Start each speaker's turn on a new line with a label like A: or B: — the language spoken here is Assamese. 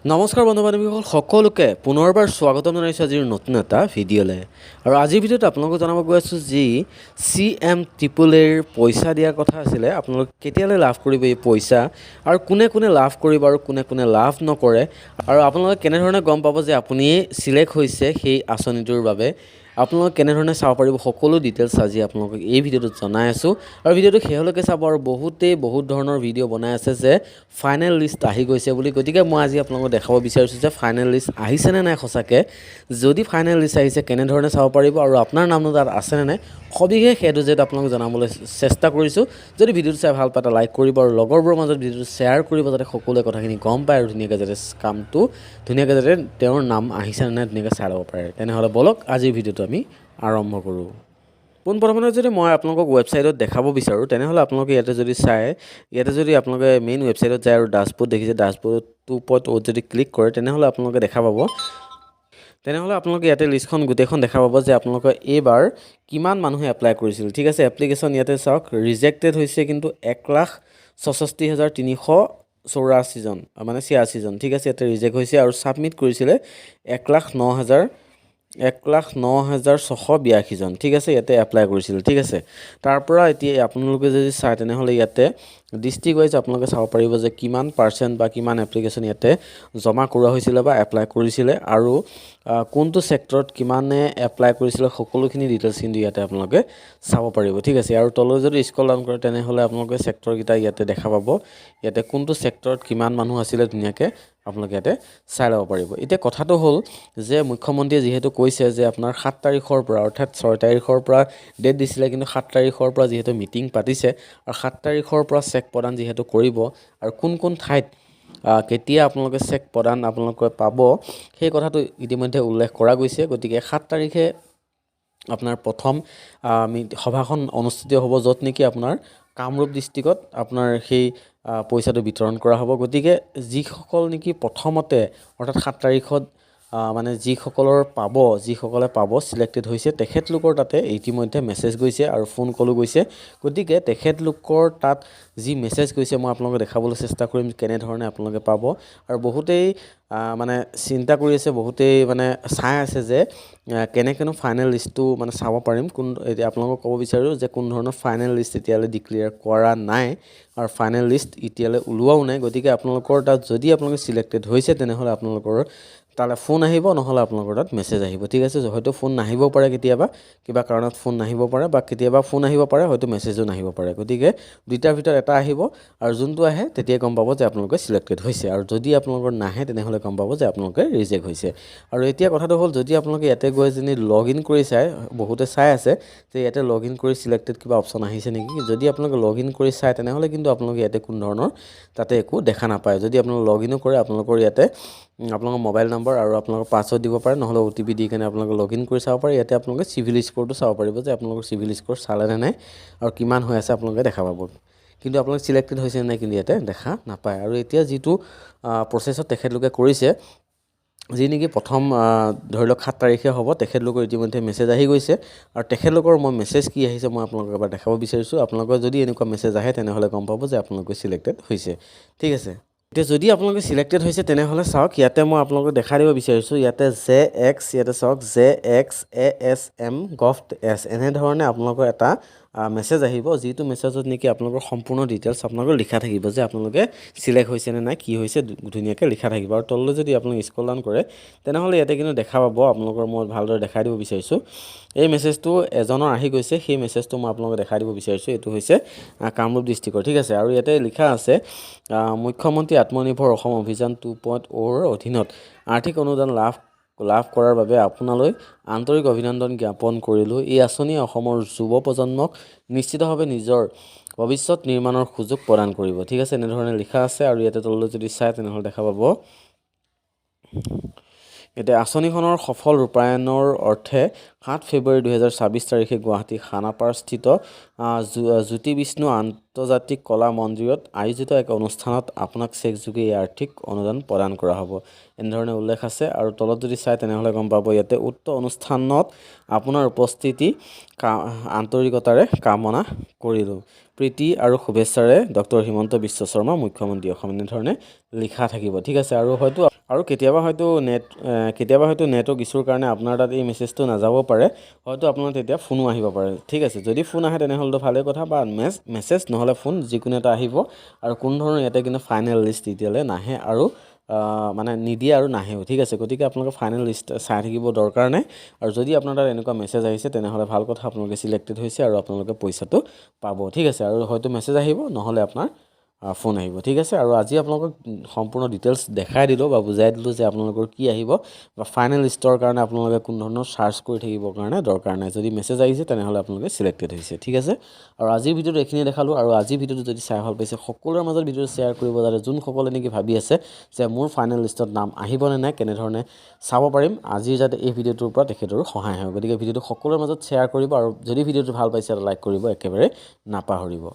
A: নমস্কাৰ বন্ধু বান্ধৱীসকল সকলোকে পুনৰবাৰ স্বাগতম জনাইছোঁ আজিৰ নতুন এটা ভিডিঅ'লৈ। আৰু আজিৰ ভিডিঅ'ত আপোনালোকক জনাব গৈ আছোঁ যি CM-AAAৰ পইচা দিয়াৰ কথা আছিলে, আপোনালোক কেতিয়ালৈ লাভ কৰিব এই পইচা আৰু কোনে কোনে লাভ কৰিব আৰু কোনে কোনে লাভ নকৰে, আৰু আপোনালোকে কেনেধৰণে গম পাব যে আপুনি চিলেক্ট হৈছে সেই আঁচনিটোৰ বাবে, আপোনালোকে কেনেধৰণে চাব পাৰিব সকলো ডিটেইলছ আজি আপোনালোকক এই ভিডিঅ'টোত জনাই আছোঁ। আৰু ভিডিঅ'টো শেষলৈকে চাব। আৰু বহুত ধৰণৰ ভিডিঅ' বনাই আছে যে ফাইনেল লিষ্ট আহি গৈছে বুলি, গতিকে মই আজি আপোনালোকক দেখাব বিচাৰিছোঁ যে ফাইনেল লিষ্ট আহিছেনে নাই সঁচাকৈ, যদি ফাইনেল লিষ্ট আহিছে কেনেধৰণে চাব পাৰিব আৰু আপোনাৰ নামটো তাত আছেনে নাই সবিশেষ সেইটো যিহেতু আপোনালোকক জনাবলৈ চেষ্টা কৰিছোঁ। যদি ভিডিঅ'টো চাই ভাল পায় এটা লাইক কৰিব আৰু লগৰবোৰৰ মাজত ভিডিঅ'টো শ্বেয়াৰ কৰিব যাতে সকলোৱে কথাখিনি গম পায় আৰু ধুনীয়াকৈ যাতে কামটো ধুনীয়াকৈ যাতে তেওঁৰ নাম আহিছেনে নাই ধুনীয়াকৈ চাই ল'ব পাৰে। তেনেহ'লে বলক আজিৰ ভিডিঅ'টো আমি আৰম্ভ কৰোঁ। পোনপ্ৰথমতে যদি মই আপোনালোকক ৱেবছাইটত দেখাব বিচাৰোঁ তেনেহ'লে আপোনালোকে ইয়াতে যদি চাই, ইয়াতে যদি আপোনালোকে মেইন ৱেবছাইটত যায় আৰু ডাছবৰ্ড দেখিছে, ডাছবৰ্ড 2.0 যদি ক্লিক কৰে তেনেহ'লে আপোনালোকে দেখা পাব, তেনেহ'লে আপোনালোকে ইয়াতে লিষ্টখন গোটেইখন দেখা পাব যে আপোনালোকে এইবাৰ কিমান মানুহে এপ্লাই কৰিছিল। ঠিক আছে, এপ্লিকেশ্যন ইয়াতে চাওক, ৰিজেক্টেড হৈছে কিন্তু 1,66,384 জন, মানে 86 জন। ঠিক আছে, ইয়াতে ৰিজেক্ট হৈছে আৰু ছাবমিট কৰিছিলে 1,09,682 জন। ঠিক আছে, ইয়াতে এপ্লাই কৰিছিল। ঠিক আছে, তাৰপৰা এতিয়া আপোনালোকে যদি চায় তেনেহ'লে ইয়াতে ডিষ্ট্ৰিক্ট ৱাইজ আপোনালোকে চাব পাৰিব যে কিমান পাৰ্চেণ্ট বা কিমান এপ্লিকেশ্যন ইয়াতে জমা কৰোৱা হৈছিলে বা এপ্লাই কৰিছিলে আৰু কোনটো ছেক্টৰত কিমানে এপ্লাই কৰিছিলে সকলোখিনি ডিটেইলছ কিন্তু ইয়াতে আপোনালোকে চাব পাৰিব। ঠিক আছে, আৰু তললৈ যদি স্ক্ৰল ডাউন কৰে তেনেহ'লে আপোনালোকে ছেক্টৰকেইটা ইয়াতে দেখা পাব, ইয়াতে কোনটো ছেক্টৰত কিমান মানুহ আছিলে ধুনীয়াকৈ আপোনালোকে ইয়াতে চাই ল'ব পাৰিব। এতিয়া কথাটো হ'ল যে মুখ্যমন্ত্ৰীয়ে যিহেতু কৈছে যে আপোনাৰ 7 তাৰিখৰ পৰা, অৰ্থাৎ 6 তাৰিখৰ পৰা ডেট দিছিলে কিন্তু 7 তাৰিখৰ পৰা যিহেতু মিটিং পাতিছে আৰু 7 তাৰিখৰ পৰা চেক প্ৰদান যিহেতু কৰিব আৰু কোন কোন ঠাইত কেতিয়া আপোনালোকে চেক প্ৰদান আপোনালোকে পাব সেই কথাটো ইতিমধ্যে উল্লেখ কৰা গৈছে। গতিকে 7 তাৰিখে আপোনাৰ প্ৰথম সভাখন অনুষ্ঠিত হ'ব, য'ত নেকি আপোনাৰ কামৰূপ ডিষ্ট্ৰিক্টত আপোনাৰ সেই পইচাটো বিতৰণ কৰা হ'ব। গতিকে যিসকল নেকি প্ৰথমতে অৰ্থাৎ 7 তাৰিখত মানে যিসকলে পাব চিলেক্টেড হৈছে তেখেতলোকৰ তাতে ইতিমধ্যে মেছেজ গৈছে আৰু ফোন কলো গৈছে। গতিকে তেখেতলোকৰ তাত যি মেছেজ গৈছে মই আপোনালোকক দেখাবলৈ চেষ্টা কৰিম কেনেধৰণে আপোনালোকে পাব। আৰু বহুতেই মানে চিন্তা কৰি আছে, বহুতেই মানে চাই আছে যে কেনেকৈনো ফাইনেল লিষ্টটো মানে চাব পাৰিম। এতিয়া আপোনালোকক ক'ব বিচাৰোঁ যে কোনো ধৰণৰ ফাইনেল লিষ্ট এতিয়ালৈ ডিক্লেয়াৰ কৰা নাই আৰু ফাইনেল লিষ্ট এতিয়ালৈ ওলোৱাও নাই। গতিকে আপোনালোকৰ তাত যদি আপোনালোকে চিলেক্টেড হৈছে তেনেহ'লে আপোনালোকৰ তালৈ ফোন আহিব, নহ'লে আপোনালোকৰ তাত মেছেজ আহিব। ঠিক আছে, হয়তো ফোন নাহিব পাৰে, কেতিয়াবা কিবা কাৰণত ফোন নাহিব পাৰে বা কেতিয়াবা ফোন আহিব পাৰে, হয়তো মেছেজো নাহিব পাৰে। গতিকে দুইটাৰ ভিতৰত এটা আহিব আৰু যোনটো আহে তেতিয়াই গম পাব যে আপোনালোকে চিলেক্টেড হৈছে, আৰু যদি আপোনালোকৰ নাহে তেনেহ'লে গম পাব যে আপোনালোকে ৰিজেক্ট হৈছে। আৰু এতিয়া কথাটো হ'ল যদি আপোনালোকে ইয়াতে গৈ যদি লগ ইন কৰি চায়, বহুতে চাই আছে যে ইয়াতে লগ ইন কৰি চিলেক্টেড কিবা অপশ্যন আহিছে নেকি। যদি আপোনালোকে লগ ইন কৰি চায় তেনেহ'লে কিন্তু আপোনালোকে ইয়াতে কোনো ধৰণৰ তাতে একো দেখা নাপায়। যদি আপোনালোকে লগ ইনো কৰে আপোনালোকৰ ইয়াতে আপোনালোকৰ মোবাইল নম্বৰ আৰু আপোনালোকৰ পাছৱৰ্ড দিব পাৰে, নহ'লে OTP দি কেনে আপোনালোকে লগ ইন কৰি চাব পাৰে। ইয়াতে আপোনালোকে চিভিল স্ক'ৰটো চাব পাৰিব যে আপোনালোকৰ চিভিল স্ক'ৰ চালেনে নাই আৰু কিমান হৈ আছে আপোনালোকে দেখা পাব, কিন্তু আপোনালোকে চিলেক্টেড হৈছে নাই কিন্তু ইয়াতে দেখা নাপায়। আৰু এতিয়া যিটো প্ৰচেছত তেখেতলোকে কৰিছে, যি নেকি প্ৰথম ধৰি লওক 7 তাৰিখে হ'ব, তেখেতলোকৰ ইতিমধ্যে মেছেজ আহি গৈছে আৰু তেখেতলোকৰ মই মেছেজ কি আহিছে মই আপোনালোকক এবাৰ দেখাব বিচাৰিছোঁ। আপোনালোকৰ যদি এনেকুৱা মেছেজ আহে তেনেহ'লে গম পাব যে আপোনালোকে চিলেক্টেড হৈছে। ঠিক আছে, এতিয়া যদি আপোনালোকে চিলেক্টেড হৈছে তেনেহ'লে চাওক, ইয়াতে মই আপোনালোকক দেখাই দিব বিচাৰিছোঁ, ইয়াতে JX, ইয়াতে চাওক JXASM.gov.s এনেধৰণে আপোনালোকৰ এটা মেছেজ আহিব, যিটো মেছেজত নেকি আপোনালোকৰ সম্পূৰ্ণ ডিটেইলছ আপোনালোকৰ লিখা থাকিব যে আপোনালোকে চিলেক্ট হৈছে নে নাই, কি হৈছে ধুনীয়াকৈ লিখা থাকিব। আৰু তললৈ যদি আপোনালোকে স্ক্ৰল ডাউন কৰে তেনেহ'লে ইয়াতে কিন্তু দেখা পাব, আপোনালোকৰ মই ভালদৰে দেখাই দিব বিচাৰিছোঁ, এই মেছেজটো এজনৰ আহি গৈছে, সেই মেছেজটো মই আপোনালোকক দেখাই দিব বিচাৰিছোঁ। এইটো হৈছে কামৰূপ ডিষ্ট্ৰিক্টৰ। ঠিক আছে, আৰু ইয়াতে লিখা আছে মুখ্যমন্ত্ৰী আত্মনিৰ্ভৰ অসম অভিযান 2.0ৰ অধীনত আৰ্থিক অনুদান লাভ কৰাৰ বাবে আপোনালৈ আন্তৰিক অভিনন্দন জ্ঞাপন কৰিলোঁ। এই আঁচনিয়ে অসমৰ যুৱ প্ৰজন্মক নিশ্চিতভাৱে নিজৰ ভৱিষ্যত নিৰ্মাণৰ সুযোগ প্ৰদান কৰিব। ঠিক আছে, এনেধৰণে লিখা আছে। আৰু ইয়াতে তললৈ যদি চাই তেনেহ'লে দেখা পাব এতিয়া আঁচনিখনৰ সফল ৰূপায়ণৰ অৰ্থে 7 ফেব্ৰুৱাৰী 2024 তাৰিখে গুৱাহাটী খানাপাৰাস্থিত জ্যোতি বিষ্ণু আন্তৰ্জাতিক কলা মন্দিৰত আয়োজিত এক অনুষ্ঠানত আপোনাক চেকযোগে এই আৰ্থিক অনুদান প্ৰদান কৰা হ'ব, এনেধৰণে উল্লেখ আছে। আৰু তলত যদি চাই তেনেহ'লে গম পাব ইয়াতে উক্ত অনুষ্ঠানত আপোনাৰ উপস্থিতি আন্তৰিকতাৰে কামনা কৰিলোঁ। প্ৰীতি আৰু শুভেচ্ছাৰে ডক্টৰ হিমন্ত বিশ্ব শৰ্মা মুখ্যমন্ত্ৰী অসম এনেধৰণে লিখা থাকিব ঠিক আছে আৰু কেতিয়াবা হয়তো নেটৱৰ্ক ইছ্যুৰ কাৰণে আপোনাৰ তাত এই মেছেজটো নাযাব পাৰে হয়তো আপোনাৰ তেতিয়া ফোনো আহিব পাৰে ঠিক আছে যদি ফোন আহে তেনেহ'লেতো ভালেই কথা বা মেছেজ নহ'লে ফোন যিকোনো এটা আহিব আৰু কোনো ধৰণৰ ইয়াতে কিন্তু ফাইনেল লিষ্ট এতিয়ালৈ নাহে আৰু মানে নিদিয়ে আৰু নাহেও ঠিক আছে গতিকে আপোনালোকে ফাইনেল লিষ্ট চাই থাকিব দৰকাৰ নাই আৰু যদি আপোনাৰ তাত এনেকুৱা মেছেজ আহিছে তেনেহ'লে ভাল কথা আপোনালোকে চিলেক্টেড হৈছে আৰু আপোনালোকে পইচাটো পাব ঠিক আছে আৰু হয়তো মেছেজ আহিব নহ'লে আপোনাৰ ফোন আহিব ঠিক আছে আৰু আজি আপোনালোকক সম্পূৰ্ণ ডিটেইলছ দেখাই দিলোঁ বা বুজাই দিলোঁ যে আপোনালোকৰ কি আহিব বা ফাইনেল লিষ্টৰ কাৰণে আপোনালোকে কোনো ধৰণৰ চাৰ্চ কৰি থাকিবৰ কাৰণে দৰকাৰ নাই যদি মেছেজ আহিছে তেনেহ'লে আপোনালোকে চিলেক্টেড হৈছে ঠিক আছে আৰু আজিৰ ভিডিঅ'টো এইখিনি দেখালোঁ আৰু আজিৰ ভিডিঅ'টো যদি চাই ভাল পাইছে সকলোৰে মাজত ভিডিঅ'টো শ্বেয়াৰ কৰিব যাতে যোনসকলে নেকি ভাবি আছে যে মোৰ ফাইনেল লিষ্টত নাম আহিবনে নাই কেনেধৰণে চাব পাৰিম আজিৰ যাতে এই ভিডিঅ'টোৰ পৰা তেখেতৰো সহায় হয় গতিকে ভিডিঅ'টো সকলোৰে মাজত শ্বেয়াৰ কৰিব আৰু যদি ভিডিঅ'টো ভাল পাইছে এটা লাইক কৰিব একেবাৰে নাপাহৰিব